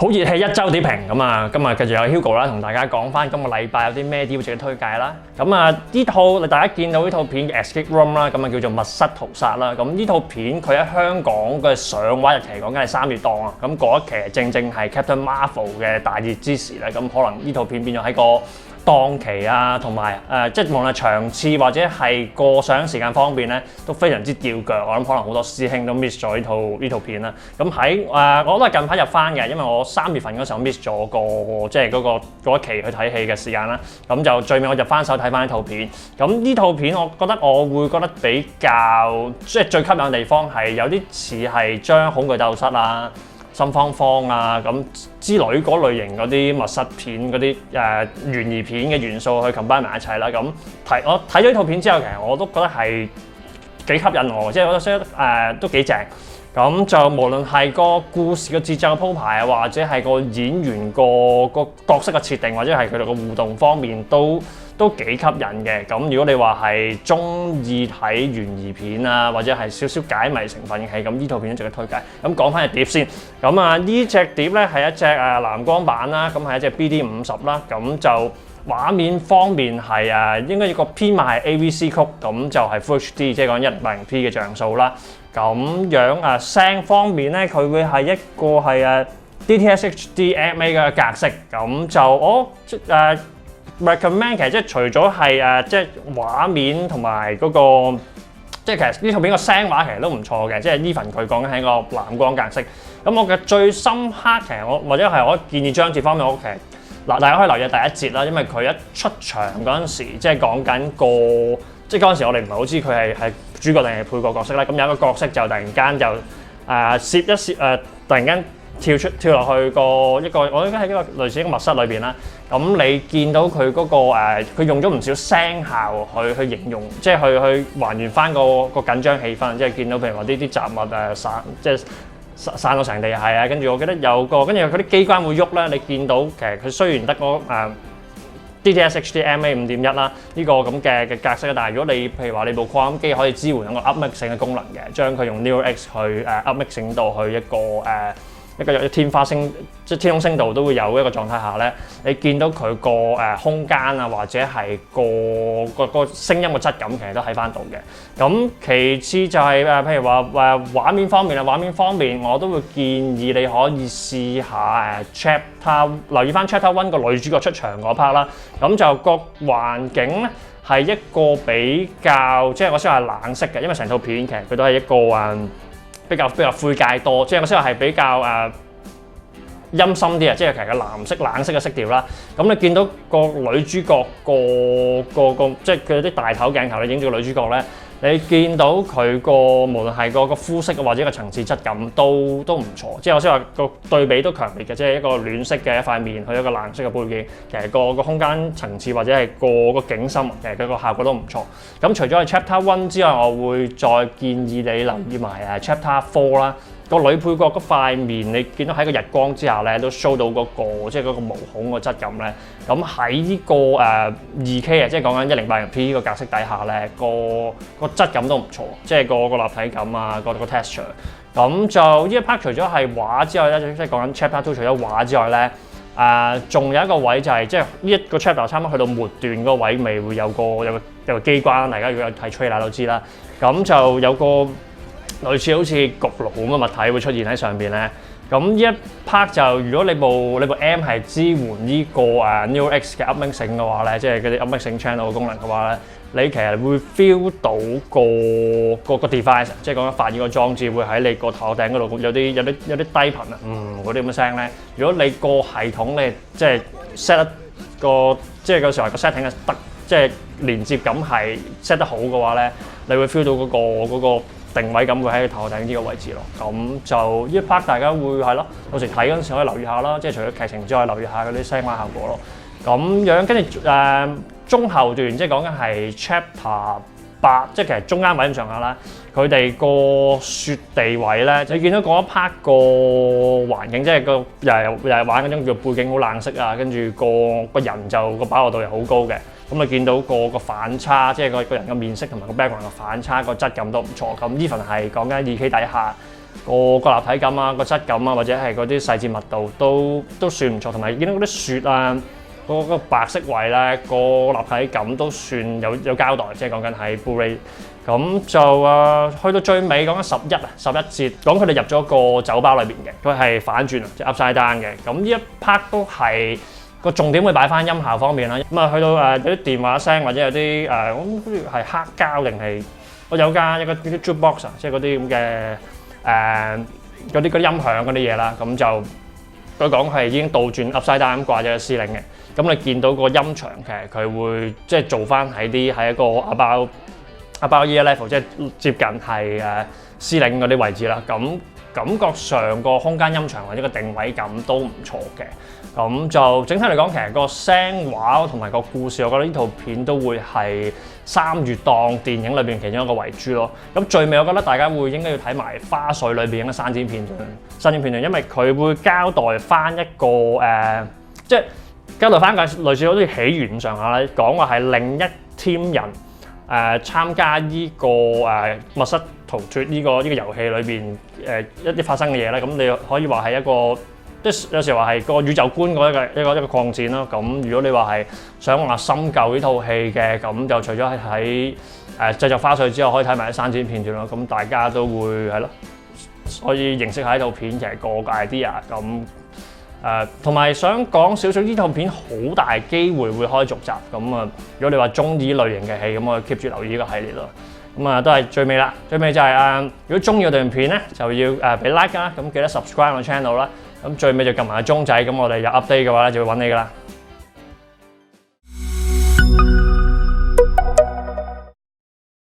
好熱氣一周點評咁啊！今日繼續有 Hugo 啦，同大家講翻今個禮拜有啲咩啲值得推介啦。咁啊，呢套大家見到呢套片嘅 Escape Room 啦，咁啊叫做密室屠殺啦。咁呢套片佢喺香港嘅上畫日期講緊係3月檔啊。咁嗰一期正正係 Captain Marvel 嘅大熱之時咧，咁可能呢套片變咗喺個檔期啊，同埋即係無論係場次或者係過上時間方面咧，都非常之吊腳。我諗可能好多師兄都 miss 咗呢套片啦。咁喺我都係近排入翻嘅，因為我3月份嗰時候 miss 咗即係嗰一期去睇戲嘅時間啦。咁就最尾我入翻手睇翻呢套片。咁呢套片我會覺得比較即係最吸引嘅地方係有啲似係將恐懼鬥室啊、心慌慌啊咁之類嗰類型嗰啲密室片嗰啲懸疑片嘅元素去 combine 埋一齊啦。咁我睇咗呢套片之後，其實我都覺得係幾吸引我，即係我覺得都幾正。咁就無論係個故事嘅節奏鋪排啊，或者係個演員個角色嘅設定，或者係佢哋個互動方面都幾吸引嘅。咁如果你話係鍾意睇懸疑片啊，或者係少少解謎成分嘅戲，咁呢套片都值得推介。咁講翻隻碟先，咁呢隻碟咧係一隻藍光版啦，咁係一隻 BD50啦，咁就畫面方面係應該一個編碼係 AVC 曲，咁就係 Full HD，即係講 1080P 嘅像素啦。咁樣聲方面咧，佢會係一個係DTS HDMA 嘅格式，咁就我recommend 其實即係除咗係即係畫面同埋嗰個，即係其實呢套片個聲畫其實都唔錯嘅，即係 even 佢講緊係個藍光格式。咁我嘅最深刻其實或者係我建議章節方面，我其實大家可以留意第一節啦，因為佢一出場嗰陣時，即係講緊即係嗰陣時我哋唔係好知佢係主角定係配角角色啦。咁有一個角色就突然間就突然間跳落去我應該喺一個類似一個密室裏邊啦。咁你見到佢嗰佢用咗唔少聲效去形容，即係去還原翻個緊張氣氛。即係見到譬如話呢啲雜物即係散到成地係啊。跟住我記得跟住佢啲機關會喐啦。你見到其實佢雖然得DTS HDMA 5.1啦，呢個咁嘅格式，但係如果你譬如話你部擴音機可以支援一個 up mixing 嘅功能嘅，將佢用 Neo X 去up mixing 到去一個天花聲，即係天空聲道都會有一個狀態下咧，你見到佢個空間啊，或者係個聲音嘅質感其實都喺翻度嘅。咁其次就係譬如話畫面方面啦，畫面方面我都會建議你可以試下chapter 留意翻 chapter 1個女主角出場嗰 part 啦。咁就個環境咧係一個比較即係我先話冷色嘅，因為成套片其實佢都係一個比較灰階多，即係我先話係比較陰森啲啊，即係其實個藍色冷色嘅色調啦。咁你見到個女主角即係佢啲大頭鏡頭，你影住個女主角咧，你見到佢無論係個膚色或者個層次質感都唔錯。即係我先話個對比都強烈嘅，即係一個暖色嘅一塊面去一個藍色嘅背景，其實個空間層次或者係個景深，其實佢個效果都唔錯。咁除咗係 Chapter 1之外，我會再建議你留意埋Chapter 4啦。個女配角嗰塊面，你見到喺個日光之下咧，都 show 到即係嗰個毛孔個質感咧。咁喺呢個2K 即係講緊1080P 呢個格式底下咧，個質感都唔錯，即係個立體感啊，個 texture。咁就呢一 part 除咗係畫之外咧，即係講緊 Chapter 2除咗畫之外咧，仲有一個位就係即係呢一個 chapter 差唔多去到末段嗰個位，咪會有個機關，大家如果有睇 trailer 都知啦。咁就有個類似好似焗爐咁嘅物體會出現喺上邊咧，咁呢一 part 就如果你部 M 係支援呢個Neo X 嘅 up mixing 嘅話咧，即係嗰啲 up mixing channel 嘅功能嘅話咧，你其實會 feel 到個 device， 即係講緊發現個裝置會喺你個頭頂嗰度有啲低頻啊，嗰啲咁嘅聲咧。如果你個系統你即係 set 即係有時候個 setting 係得，即係連接感係 set 得好嘅話咧，你會 feel 到嗰個定位感會喺頭頂呢個位置咯。咁就呢一 part 大家會係咯，有時睇嗰陣時可以留意下啦，即係除咗劇情之外，留意下嗰啲聲畫效果咯。咁樣跟住中後段，即係講緊係 Chapter 8，即係其實中間位咁上下啦。佢哋個雪地位咧，你見到嗰一 part 個環境，即係又係玩嗰種叫背景好冷色啊，跟住個人就個飽和度又好高嘅。咁你見到個反差，即係個人嘅面色同埋個 background 嘅反差，個質感都唔錯。咁 even 係講緊2K 底下，個立體感啊、個質感啊，或者係嗰啲細節密度都算唔錯，同埋見到嗰啲雪啊，嗰個白色位咧，個立體感都算有交代，即係講緊喺 Blu-ray。咁就去到最尾講緊11節，講佢哋入咗個酒吧裏邊嘅，佢係反轉啊，即係 upside down 嘅。咁呢一 part 都係個重點會擺翻音效方面啦。咁啊去到有啲電話聲或者有啲我諗好似係黑膠定係我有間一個啲 jukebox 啊，即係嗰啲咁嘅嗰啲音響嗰啲嘢啦。咁就佢講係已經倒轉 upside down 咁掛咗個司令嘅。咁你見到個音場其實佢會即係做翻喺一個 about ear level， 即係接近係司令嗰啲位置啦。咁感覺上個空間音場或者個定位感都唔錯嘅。咁就整體嚟講，其實個聲畫同埋個故事，我覺得呢套片都會係3月檔電影裏邊其中一個遺珠咯。咁最尾我覺得大家應該要睇埋花絮裏邊嘅刪剪片段，因為佢會交代翻一個即係交代翻個類似好似起源咁上下啦，講話係另一 team 人。參加呢個密室逃脫呢個遊戲裏邊一啲發生嘅嘢咧，咁你可以話係一個即係有時話係個宇宙觀嗰一個擴展咯。咁如果你話係想話深究呢套戲嘅，咁就除咗喺製作花絮之外，可以睇埋啲刪剪片段咯。咁大家都會係咯，可以認識下呢套片其實個 idea 咁。同埋想講少少，呢套片好大機會會開續集咁啊！如果你話中意類型嘅戲，咁我 keep 住留意呢個系列咯。咁啊，都係最尾啦，最尾就係如果中意我段片咧，就要俾 like 啦，咁記得 subscribe 我 channel 啦。咁最尾就撳埋個鐘仔，咁我哋有 update 嘅話咧，就會揾你噶啦。